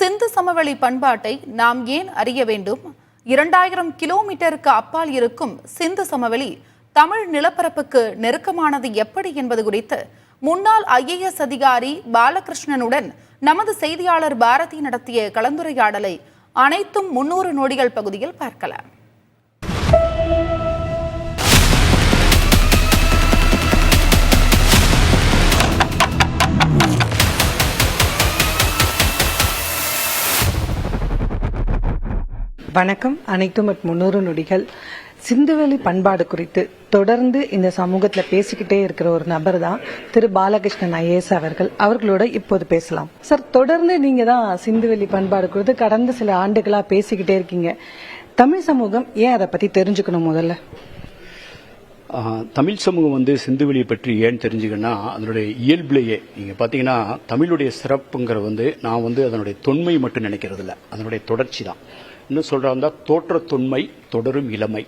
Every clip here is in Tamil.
சிந்து சமவெளி பண்பாட்டை நாம் ஏன் அறிய வேண்டும்? 2000 கிலோமீட்டருக்கு அப்பால் இருக்கும் சிந்து சமவெளி தமிழ் நிலப்பரப்புக்கு நெருக்கமானது எப்படி என்பது குறித்து முன்னாள் IAS அதிகாரி பாலகிருஷ்ணனுடன் நமது செய்தியாளர் பாரதி நடத்திய கலந்துரையாடலை அனைத்தும் 300 நொடிகள் பகுதியில் பார்க்கலாம். வணக்கம். அனைத்தும் 300 நொடிகள். சிந்துவெளி பண்பாடு குறித்து தொடர்ந்து இந்த சமூகத்தில் பேசிக்கிட்டே இருக்கிற ஒரு நபர் தான் திரு பாலகிருஷ்ணன் IAS அவர்களோட இப்போது பேசலாம். சார், தொடர்ந்து நீங்க தான் சிந்துவெளி பண்பாடு குறித்து கடந்த சில ஆண்டுகளா பேசிக்கிட்டே இருக்கீங்க. தமிழ் சமூகம் ஏன் அதை பத்தி தெரிஞ்சுக்கணும்? முதல்ல தமிழ் சமூகம் சிந்துவெளியை பற்றி ஏன் தெரிஞ்சுக்கன்னா, அதனுடைய இயல்பிலேயே நீங்க பாத்தீங்கன்னா தமிழுடைய சிறப்புங்கிற நான் அதனுடைய தொன்மை மட்டும் நினைக்கிறது இல்லை, அதனுடைய தொடர்ச்சி தான். இன்னும் சொல்றாங்க, தோற்ற தொன்மை தொடரும் இளமை.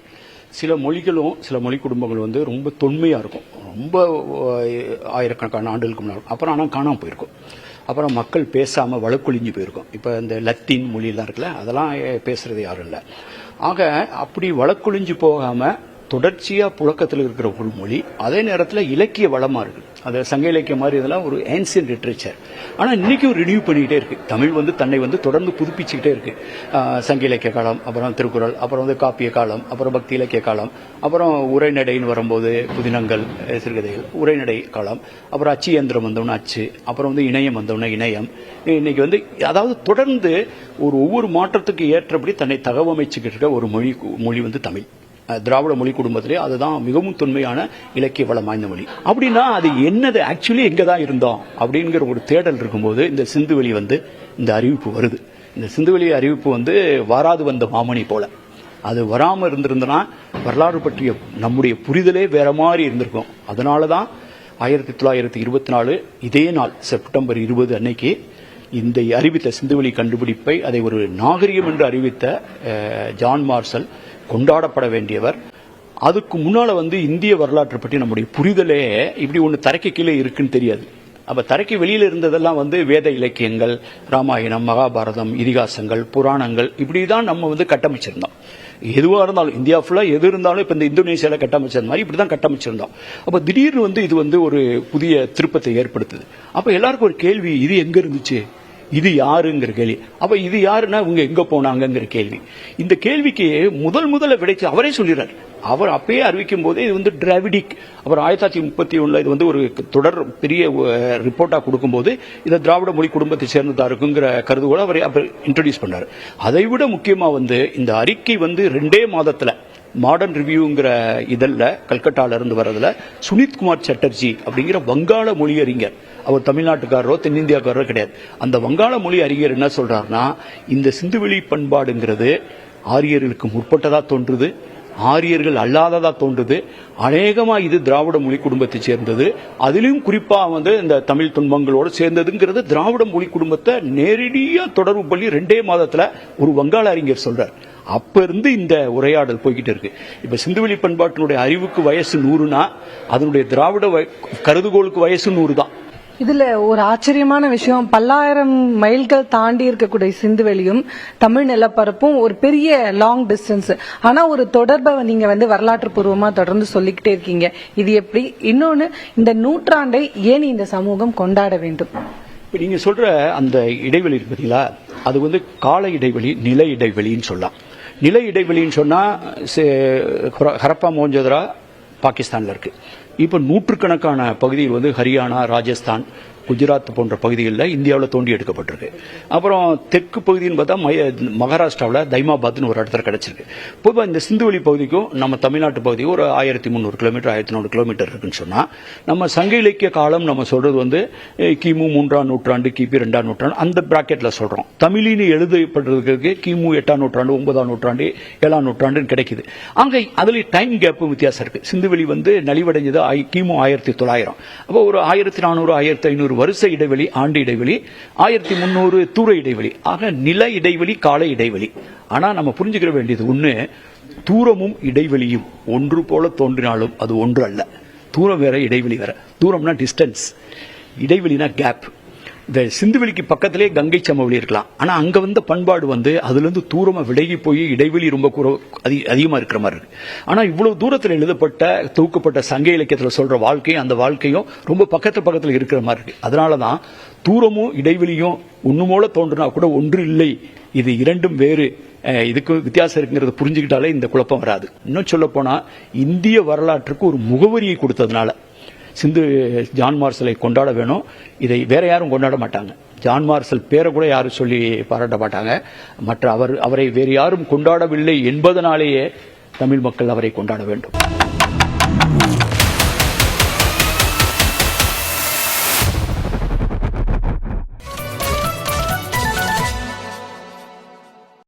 சில மொழிகளும் சில மொழி குடும்பங்கள் ரொம்ப தொன்மையா இருக்கும், ரொம்ப ஆயிரக்கணக்கான ஆண்டுகளுக்கு முன்னாடி. அப்புறம் ஆனால் காணாமல் போயிருக்கும். அப்புறம் மக்கள் பேசாம வழக்கொழிஞ்சு போயிருக்கும். இப்ப இந்த லத்தீன் மொழியெல்லாம் இருக்குல்ல, அதெல்லாம் பேசுறது யாரும் இல்லை. ஆக அப்படி வழக்கொழிஞ்சு போகாம தொடர்ச்சியா புழக்கத்தில் இருக்கிற ஒரு மொழி, அதே நேரத்தில் இலக்கிய வளமா இருக்கு. அது சங்க இலக்கியம் மாதிரி இதெல்லாம் ஒரு ஏன்சியன்ட் லிட்ரேச்சர். ஆனா இன்னைக்கும் ரினியூ பண்ணிக்கிட்டே இருக்கு. தமிழ் தன்னை தொடர்ந்து புதுப்பிச்சுக்கிட்டே இருக்கு. சங்க இலக்கிய காலம், அப்புறம் திருக்குறள், அப்புறம் காப்பிய காலம், அப்புறம் பக்தி இலக்கிய காலம், அப்புறம் உரைநடைன்னு வரும்போது புதினங்கள், சிறுகதைகள், உரைநடை காலம், அப்புறம் அச்சு இயந்திரம் வந்தோம்னா அச்சு, அப்புறம் இணையம் வந்தோம்னா இணையம். இன்னைக்கு அதாவது தொடர்ந்து ஒவ்வொரு மாற்றத்துக்கு ஏற்றபடி தன்னை தகவமைச்சுக்கிட்டு இருக்க ஒரு மொழி தமிழ். திராவிட மொழி குடும்பத்திலே அதுதான் மிகவும் தொன்மையான இலக்கிய வளம் வாய்ந்த மொழி. அப்படின்னா அது என்னது, ஆக்சுவலி எங்கதான் இருந்தோம் அப்படிங்கிற ஒரு தேடல் இருக்கும்போது இந்த சிந்துவெளி இந்த அறிவிப்பு வருது. இந்த சிந்துவெளி அறிவிப்பு வாராது வந்த மாமணி போல. அது வராம இருந்திருந்தனா வரலாறு பற்றிய நம்முடைய புரிதலே வேற மாதிரி இருந்திருக்கும். அதனாலதான் 1924 இதே நாள் செப்டம்பர் 20 அன்னைக்கு இந்த அறிவித்த சிந்துவெளி கண்டுபிடிப்பை அதை ஒரு நாகரிகம் என்று அறிவித்த ஜான் மார்ஷல் கொண்டாடப்பட வேண்டியவர். அதுக்கு முன்னால இந்திய வரலாற்றை பற்றி நம்முடைய புரிதலே இப்படி ஒன்று தரைக்கு கீழே இருக்குன்னு தெரியாது. அப்ப தரைக்கு வெளியில இருந்ததெல்லாம் வேத இலக்கியங்கள், ராமாயணம், மகாபாரதம், இதிகாசங்கள், புராணங்கள், இப்படிதான் நம்ம கட்டமைச்சிருந்தோம். எதுவா இருந்தாலும் இந்தியா ஃபுல்லா எது இருந்தாலும் இப்ப இந்த இந்தோனேஷியால கட்டமைச்சது மாதிரி இப்படிதான் கட்டமைச்சிருந்தோம். அப்ப திடீர்னு இது ஒரு புதிய திருப்பத்தை ஏற்படுத்துது. அப்ப எல்லாருக்கும் ஒரு கேள்வி, இது எங்க இருந்துச்சு, இது யாருங்கிற கேள்வி. அப்ப இது யாருன்னா இவங்க எங்க போனாங்கிற கேள்வி. இந்த கேள்விக்கு முதல்ல விடைச்சு அவரே சொல்லிடுறாரு. அவர் அப்பயே அறிவிக்கும் போதே இது டிராவிடிக். அப்புறம் 1931 இது ஒரு தொடர் பெரிய ரிப்போர்ட்டா கொடுக்கும்போது இதை திராவிட மொழி குடும்பத்தை சேர்ந்ததா இருக்குங்கிற கருதுகோளை அவர் இன்ட்ரோடியூஸ் பண்ணாரு. அதை விட முக்கியமா இந்த அறிக்கை 2 மாதத்துல மாடர்ன் ரிவ்யூங்கிற இதழ்ல கல்கட்டால இருந்து வர்றதுல சுனித்குமார் சட்டர்ஜி அப்படிங்கிற வங்காள மொழி அறிஞர், அவர் தமிழ்நாட்டுக்காரரோ தென்னிந்தியாக்காரரோ கிடையாது, அந்த வங்காள மொழி அறிஞர் என்ன சொல்றாருன்னா, இந்த சிந்துவெளி பண்பாடுங்கிறது ஆரியர்களுக்கு முற்பட்டதா தோன்றுது, ஆரியர்கள் அல்லாததா தோன்றுது, அநேகமா இது திராவிட மொழி குடும்பத்தை சேர்ந்தது, அதிலும் குறிப்பா இந்த தமிழ் துன்பங்களோடு சேர்ந்ததுங்கிறது திராவிட மொழி குடும்பத்தை நேரடியா தொடர்பு பண்ணி 2 மாதத்துல ஒரு வங்காள அறிஞர் சொல்றார். அப்ப இருந்து இந்த உரையாடல் போய்கிட்டு இருக்கு. இப்ப சிந்துவெளி பண்பாட்டினுடைய அறிவுக்கு வயசு 100னா அதனுடைய திராவிட கருதுகோளுக்கு வயசு 100 தான். இதுல ஒரு ஆச்சரியமான விஷயம், பல்லாயிரம் மைல்கள் தாண்டி இருக்கக்கூடிய சிந்துவெளியும் தமிழ் நிலப்பரப்பும் ஒரு பெரிய லாங் டிஸ்டன்ஸ். ஆனா ஒரு தொடர்பை நீங்க வரலாற்று பூர்வமா தொடர்ந்து சொல்லிக்கிட்டே இருக்கீங்க. இது எப்படி? இன்னொன்னு, இந்த நூற்றாண்டை ஏன் இந்த சமூகம் கொண்டாட வேண்டும்? இப்ப நீங்க சொல்ற அந்த இடைவெளி இருக்கு பாத்தீங்களா, அது கால இடைவெளி, நில இடைவெளின்னு சொல்லலாம். நில இடைவெளின்னு சொன்னா ஹரப்பா மோஹஞ்சதாரோ பாகிஸ்தான்ல இருக்கு. இப்ப நூற்றுக்கணக்கான பகுதியில் ஹரியானா, ராஜஸ்தான், குஜராத் போன்ற பகுதிகளில் இந்தியாவில் தோண்டி எடுக்கப்பட்டிருக்கு. அப்புறம் தெற்கு பகுதின்னு பார்த்தா மகாராஷ்டிராவில் தைமாபாத்னு ஒரு இடத்துல கிடைச்சிருக்கு. பொதுவாக இந்த சிந்துவெளி பகுதிக்கும் நம்ம தமிழ்நாட்டு பகுதிக்கும் ஒரு 1300 கிலோமீட்டர் 1400 கிலோமீட்டர் இருக்குன்னு சொன்னா, நம்ம சங்க இலக்கிய காலம் நம்ம சொல்றது கிமு 3ஆம் நூற்றாண்டு, கிபி 2ஆம் நூற்றாண்டு, அந்த பிராக்கெட்ல சொல்றோம். தமிழின்னு எழுதப்படுறதுக்கு கிமு 8ஆம் நூற்றாண்டு, 9ஆம் நூற்றாண்டு, 7ஆம் நூற்றாண்டுன்னு கிடைக்குது. அங்க அதுல டைம் கேப் வித்தியாசம் இருக்கு. சிந்துவெளி நலிவடைஞ்சது கிமு 1900. அப்போ ஒரு 1400 1500 வருஷ இடைவெளி, ஆண்டு இடைவெளி, 1300 தூர இடைவெளி. ஆக நில இடைவெளி, கால இடைவெளி. ஆனா நம்ம புரிஞ்சுக்கிற வேண்டியது ஒண்ணு, தூரமும் இடைவெளியும் ஒன்று போல தோன்றினாலும் அது ஒன்று அல்ல. தூரம் வேற, இடைவெளி வேற. தூரம்னா டிஸ்டன்ஸ், இடைவெளினா கேப். இந்த சிந்துவெளிக்கு பக்கத்திலே கங்கை சமவெளி இருக்கலாம், ஆனா அங்க வந்த பண்பாடு அதுல இருந்து தூரமா விலகி போய் இடைவெளி ரொம்ப அதிகமா இருக்கிற மாதிரி இருக்கு. ஆனா இவ்வளவு தூரத்தில் எழுதப்பட்ட தொகுக்கப்பட்ட சங்க இலக்கியத்துல சொல்ற வாழ்க்கையும் அந்த வாழ்க்கையும் ரொம்ப பக்கத்துல இருக்கிற மாதிரி இருக்கு. அதனாலதான் தூரமும் இடைவெளியும் ஒண்ணு போல தோன்றுனா கூட ஒன்று இல்லை, இது இரண்டும் வேறு, இதுக்கு வித்தியாசம் இருக்குங்கிறத புரிஞ்சுக்கிட்டாலே இந்த குழப்பம் வராது. இன்னும் சொல்ல போனா இந்திய வரலாற்றுக்கு ஒரு முகவரியை கொடுத்ததுனால சிந்து ஜான் மார்சலை கொண்டாட வேணும். இதை வேற யாரும் கொண்டாட மாட்டாங்க. ஜான் மார்சல் பேரை கூட யாரும் சொல்லி பாராட்ட மாட்டாங்க. மற்ற அவரை வேறு யாரும் கொண்டாடவில்லை என்பதனாலேயே தமிழ் மக்கள் அவரை கொண்டாட வேண்டும்.